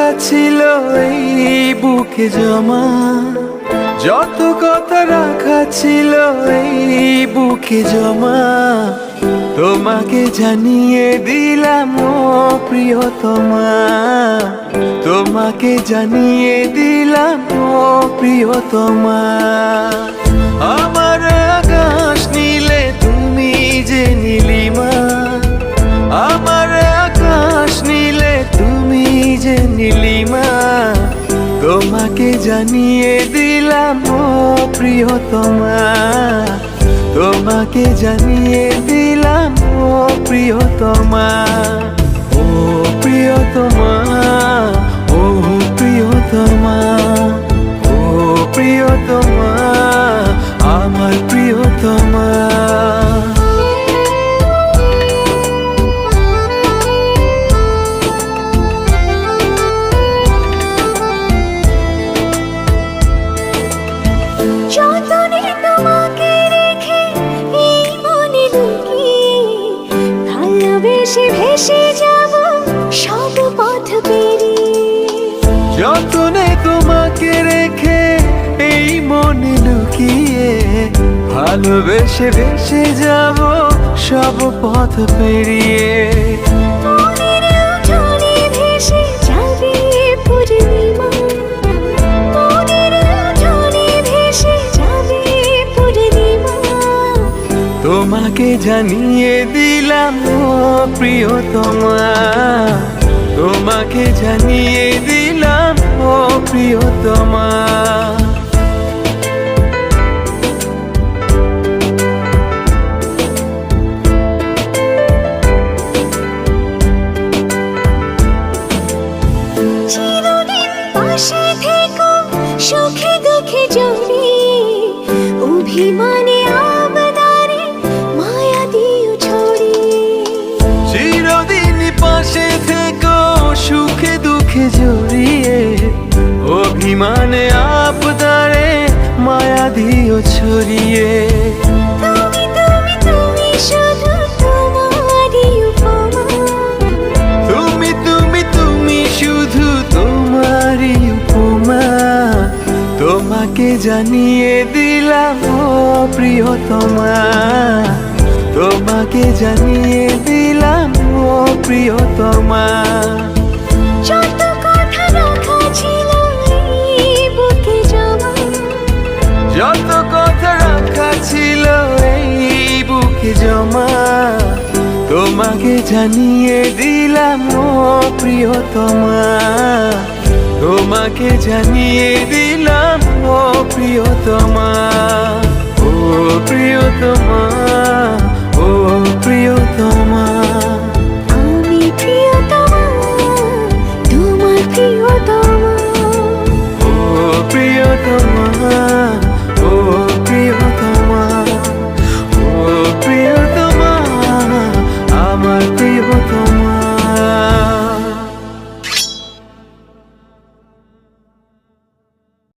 রাখা ছিল এই বুকে জমা, যত কথা রাখা ছিল এই বুকে জমা, তোমাকে জানিয়ে দিলাম ও প্রিয়তমা, তোমাকে জানিয়ে দিলাম ও প্রিয়তমা। আমার আকাশ নীলে তুমি যে নীলিমা, আমার আকাশ নীলে তুমি যে নীলিমা, তোমাকে জানিয়ে দিলাম ও প্রিয়তমা, তোমাকে জানিয়ে দিলাম ও প্রিয়তমা। ও প্রিয়তমা, ও প্রিয়তমা, ও প্রিয়তমা, আমার প্রিয়তমা। যতনে তোমাকে রেখে এই মনে লুকিয়ে, ভালোবেসে ভেসে যাব সব পথ পেরিয়ে। যতনে তোমাকে রেখে এই মনে লুকিয়ে, ভালোবেসে ভেসে যাব সব পথ পেরিয়ে। মনের উঠোনে ভেসে যাবে পূর্ণিমা, মনের উঠোনে ভেসে যাবে পূর্ণিমা, তোমাকে জানিয়ে দিলাম ও প্রিয়তমা, তোমাকে জানিয়ে দিলাম ও প্রিয়তমা। চিরদিন পাশে থেকো সুখে দুঃখে জড়িয়ে, অভিমানে আবদারে মায়া দিও ছড়িয়ে। চিরদিন পাশে থেকো সুখে দুঃখে জড়িয়ে, অভিমানে আবদারে মায়া দিও ছড়িয়ে। তুমি তুমি তুমি শুধু তোমারই উপমা, তুমি তুমি তুমি শুধু তোমারই উপমা, তোমাকে জানিয়ে দিলাম ও প্রিয়তমা, তোমাকে জানিয়ে দিলাম ও প্রিয়তমা। যত কথা রাখা ছিল এই বুকে জমা, যত কথা রাখা ছিল এই বুকে জমা, তোমাকে জানিয়ে দিলাম ও প্রিয়তমা, তোমাকে জানিয়ে দিলাম ও প্রিয়তমা। ও প্রিয়তমা, ও প্রিয়তমা, আমি প্রিয়তমা, তোমার প্রিয়তমা। ও প্রিয়তমা।